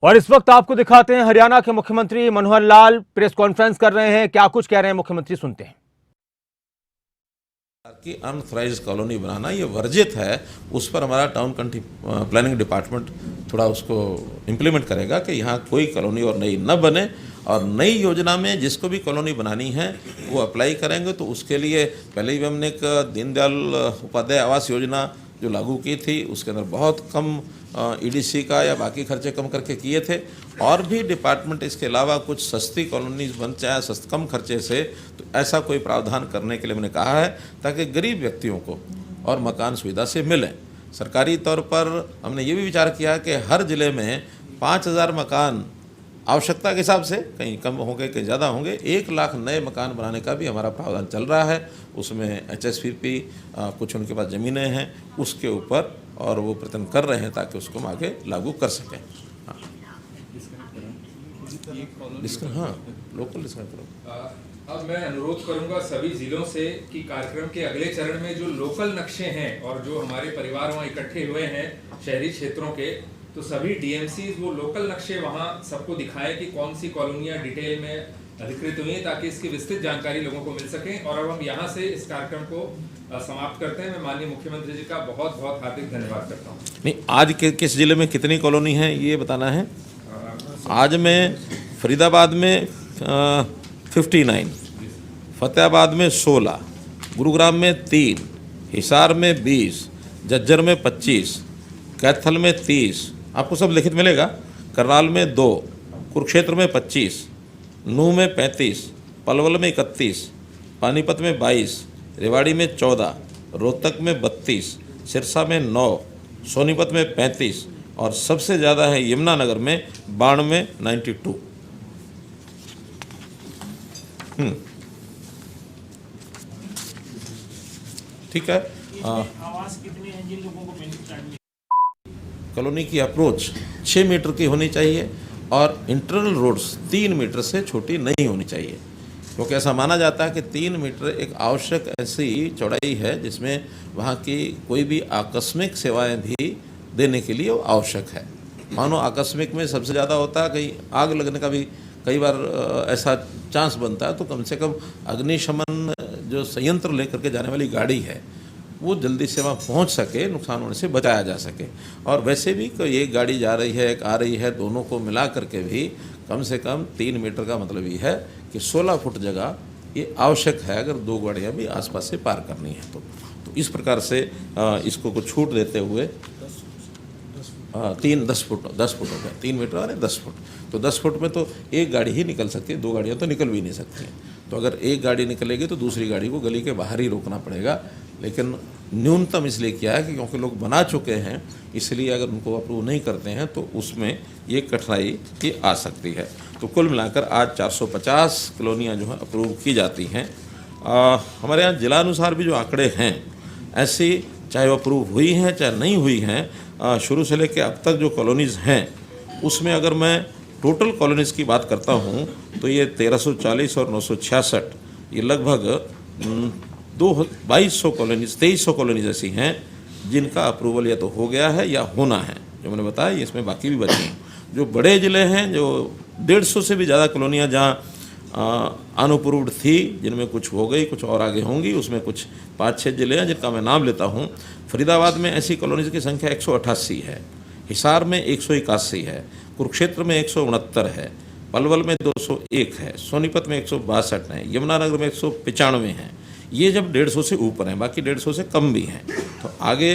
और इस वक्त आपको दिखाते हैं हरियाणा के मुख्यमंत्री मनोहर लाल प्रेस कॉन्फ्रेंस कर रहे हैं। क्या कुछ कह रहे हैं मुख्यमंत्री, सुनते हैं। कि अनऑथराइज्ड कॉलोनी बनाना ये वर्जित है, उस पर हमारा टाउन कंट्री प्लानिंग डिपार्टमेंट थोड़ा उसको इम्प्लीमेंट करेगा कि यहाँ कोई कॉलोनी और नई न बने, और नई योजना में जिसको भी कॉलोनी बनानी है वो अप्लाई करेंगे। तो उसके लिए पहले ही हमने एक दीनदयाल उपाध्याय आवास योजना जो लागू की थी, उसके अंदर बहुत कम ईडीसी का या बाकी खर्चे कम करके किए थे। और भी डिपार्टमेंट इसके अलावा कुछ सस्ती कॉलोनीज बन जाए कम खर्चे से, तो ऐसा कोई प्रावधान करने के लिए मैंने कहा है, ताकि गरीब व्यक्तियों को और मकान सुविधा से मिले। सरकारी तौर पर हमने ये भी विचार किया कि हर ज़िले में 5000 मकान आवश्यकता के हिसाब से, कहीं कम होंगे कहीं ज़्यादा होंगे, 1 लाख नए मकान बनाने का भी हमारा प्रावधान चल रहा है। उसमें HSPP कुछ उनके पास ज़मीनें हैं उसके ऊपर, और वो प्रयत्न कर रहे हैं ताकि उसको हम आगे लागू कर सकें। हाँ, लोकल डिस्कस करो। अब मैं अनुरोध करूंगा सभी जिलों से कि कार्यक्रम के अगले चरण में जो लोकल नक्शे हैं और जो हमारे परिवार वहाँ इकट्ठे हुए हैं शहरी क्षेत्रों के, तो सभी DMCs वो लोकल नक्शे वहाँ सबको दिखाएं कि कौन सी कॉलोनियाँ डिटेल में अधिकृत हुई हैं, ताकि इसकी विस्तृत जानकारी लोगों को मिल सके। और अब हम यहाँ से इस कार्यक्रम को समाप्त करते हैं। मैं माननीय मुख्यमंत्री जी का बहुत बहुत हार्दिक धन्यवाद करता हूँ। नहीं, आज किस जिले में कितनी कॉलोनी है ये बताना है। आज में फरीदाबाद में 59, फतेहाबाद में 16, गुरुग्राम में 3, हिसार में 20, झज्जर में 25, कैथल में 30, आपको सब लिखित मिलेगा, करनाल में 2, कुरुक्षेत्र में 25, नूह में 35, पलवल में 31, पानीपत में 22, रेवाड़ी में 14, रोहतक में 32, सिरसा में 9, सोनीपत में 35, और सबसे ज़्यादा है यमुनानगर में 92, 92। ठीक है। आवास कितने हैं जिन लोगों को मिलनी चाहिए? कॉलोनी की अप्रोच 6 मीटर की होनी चाहिए, और इंटरनल रोड्स 3 मीटर से छोटी नहीं होनी चाहिए, क्योंकि ऐसा माना जाता है कि 3 मीटर एक आवश्यक ऐसी चौड़ाई है जिसमें वहाँ की कोई भी आकस्मिक सेवाएं भी देने के लिए आवश्यक है। मानो आकस्मिक में सबसे ज़्यादा होता है, कहीं आग लगने का भी कई बार ऐसा चांस बनता है, तो कम से कम अग्निशमन जो संयंत्र लेकर के जाने वाली गाड़ी है वो जल्दी से वहाँ पहुँच सके, नुकसान होने से बचाया जा सके। और वैसे भी कोई एक गाड़ी जा रही है, एक आ रही है, दोनों को मिला करके भी कम से कम 3 मीटर का मतलब ये है कि 16 फुट जगह ये आवश्यक है, अगर 2 गाड़ियाँ भी आसपास से पार करनी है तो इस प्रकार से इसको कुछ छूट देते हुए 10 फुट हो गया, 3 मीटर और 10 फुट, तो 10 फुट में तो एक गाड़ी ही निकल सकती है, 2 गाड़ियाँ तो निकल भी नहीं सकती हैं। तो अगर एक गाड़ी निकलेगी तो दूसरी गाड़ी को गली के बाहर ही रोकना पड़ेगा। लेकिन न्यूनतम इसलिए किया है कि क्योंकि लोग बना चुके हैं, इसलिए अगर उनको अप्रूव नहीं करते हैं तो उसमें ये कठिनाई की आ सकती है। तो कुल मिलाकर आज 450 कॉलोनियाँ जो हैं अप्रूव की जाती हैं। हमारे यहाँ जिलानुसार भी जो आंकड़े हैं, ऐसी चाहे वो अप्रूव हुई हैं चाहे नहीं हुई हैं, शुरू से लेकर अब तक जो कॉलोनीज़ हैं उसमें अगर मैं टोटल कॉलोनीज़ की बात करता हूँ तो ये 1340 और 966, ये लगभग 2200 कॉलोनीज 2300 कॉलोनीज ऐसी हैं जिनका अप्रूवल या तो हो गया है या होना है। जो मैंने बताया इसमें बाकी भी बची हैं। जो बड़े ज़िले हैं, जो 150 से भी ज़्यादा कॉलोनियाँ जहाँ अनअप्रूव्ड थी, जिनमें कुछ हो गई, कुछ और आगे होंगी, उसमें कुछ 5-6 ज़िले हैं जिनका मैं नाम लेता हूँ। फरीदाबाद में ऐसी कॉलोनीज की संख्या 188 है, हिसार में 181 है, कुरुक्षेत्र में 169 है, पलवल में 201 है, सोनीपत में 162 है, यमुनानगर में 195 हैं। ये जब 150 से ऊपर हैं, बाकी 150 से कम भी हैं। तो आगे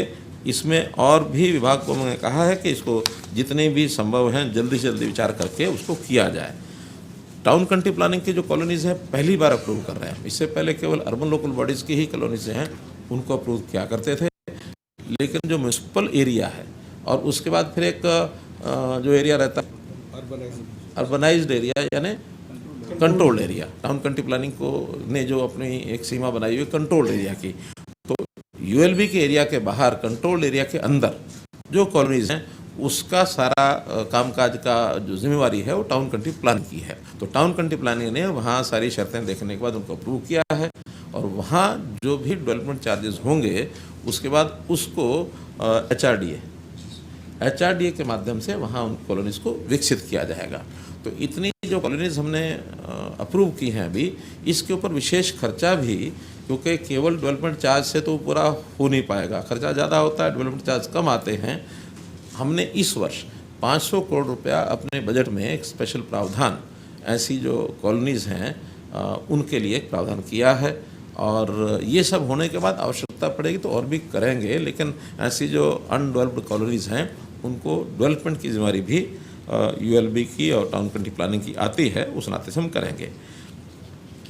इसमें और भी विभाग को मैंने कहा है कि इसको जितने भी संभव हैं जल्दी से जल्दी विचार करके उसको किया जाए। टाउन कंट्री प्लानिंग की जो कॉलोनीज़ हैं पहली बार अप्रूव कर रहे हैं। इससे पहले केवल अर्बन लोकल बॉडीज़ की ही कॉलोनीज़ हैं, उनको अप्रूव किया करते थे। लेकिन जो म्यूनसिपल एरिया है और उसके बाद फिर एक जो एरिया रहता है अर्बनाइज्ड एरिया यानी controlled area, town country planning को ने जो अपनी एक सीमा बनाई हुई कंट्रोल्ड एरिया की, तो ULB के एरिया के बाहर कंट्रोल्ड एरिया के अंदर जो कॉलोनीज हैं उसका सारा कामकाज का जो जिम्मेवारी है वो टाउन कंट्री प्लान की है। तो टाउन कंट्री प्लानिंग ने वहाँ सारी शर्तें देखने के बाद उनको अप्रूव किया है, और वहाँ जो भी डेवलपमेंट चार्जेस होंगे उसके बाद उसको HRDA HRDA के माध्यम से वहाँ उन कॉलोनीज़ को विकसित किया जाएगा। तो इतनी जो कॉलोनीज़ हमने अप्रूव की हैं अभी, इसके ऊपर विशेष खर्चा भी, क्योंकि केवल डेवलपमेंट चार्ज से तो पूरा हो नहीं पाएगा, खर्चा ज़्यादा होता है, डेवलपमेंट चार्ज कम आते हैं। हमने इस वर्ष 500 करोड़ रुपया अपने बजट में एक स्पेशल प्रावधान ऐसी जो कॉलोनीज़ हैं उनके लिए एक प्रावधान किया है, और ये सब होने के बाद आवश्यकता पड़ेगी तो और भी करेंगे, लेकिन ऐसी जो अनडेवलप्ड कॉलोनीज़ हैं उनको डेवलपमेंट की जिम्मेदारी भी ULB की और टाउन कंट्री प्लानिंग की आती है, उस नाते से हम करेंगे।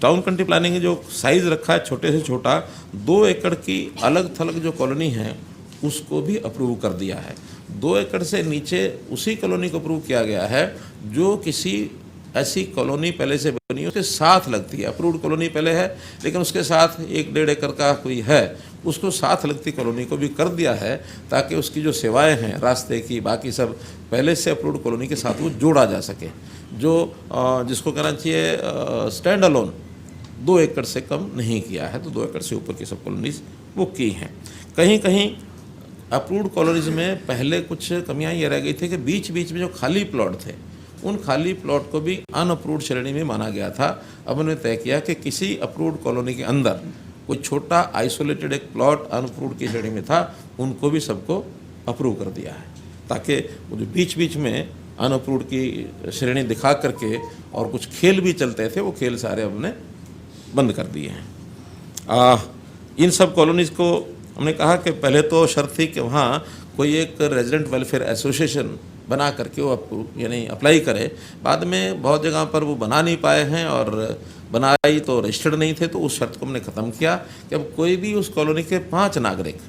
टाउन कंट्री प्लानिंग ने जो साइज़ रखा है छोटे से छोटा, 2 एकड़ की अलग थलग जो कॉलोनी है उसको भी अप्रूव कर दिया है। 2 एकड़ से नीचे उसी कॉलोनी को अप्रूव किया गया है जो किसी ऐसी कॉलोनी पहले से बनी उसके साथ लगती है। अप्रूव्ड कॉलोनी पहले है लेकिन उसके साथ 1-1.5 एकड़ का कोई है, उसको साथ लगती कॉलोनी को भी कर दिया है, ताकि उसकी जो सेवाएं हैं रास्ते की बाकी सब पहले से अप्रूव्ड कॉलोनी के साथ वो जोड़ा जा सके। जो जिसको कहना चाहिए स्टैंड अलोन 2 एकड़ से कम नहीं किया है, तो 2 एकड़ से ऊपर की सब कॉलोनीज वो की हैं। कहीं कहीं अप्रूव्ड कॉलोनीज में पहले कुछ कमियां ये रह गई थी कि बीच बीच में जो खाली प्लॉट थे उन खाली प्लॉट को भी अनअप्रूव्ड श्रेणी में माना गया था। अब उन्होंने तय किया कि किसी अप्रूव्ड कॉलोनी के अंदर कोई छोटा आइसोलेटेड एक प्लॉट अनअप्रूव्ड की श्रेणी में था, उनको भी सबको अप्रूव कर दिया है, ताकि वो जो बीच बीच में अनअप्रूव्ड की श्रेणी दिखा करके और कुछ खेल भी चलते थे, वो खेल सारे हमने बंद कर दिए हैं। इन सब कॉलोनीज़ को हमने कहा कि पहले तो शर्त थी कि वहाँ कोई एक रेजिडेंट वेलफेयर एसोसिएशन बना करके वो यानी अप्लाई करे। बाद में बहुत जगह पर वो बना नहीं पाए हैं, और बनाई तो रजिस्टर्ड नहीं थे, तो उस शर्त को हमने ख़त्म किया कि अब कोई भी उस कॉलोनी के 5 नागरिक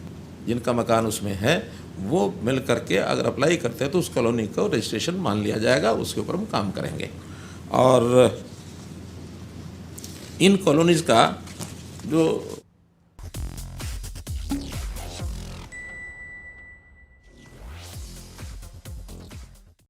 जिनका मकान उसमें है वो मिल करके अगर अप्लाई करते हैं तो उस कॉलोनी को रजिस्ट्रेशन मान लिया जाएगा, उसके ऊपर हम काम करेंगे। और इन कॉलोनीज़ का जो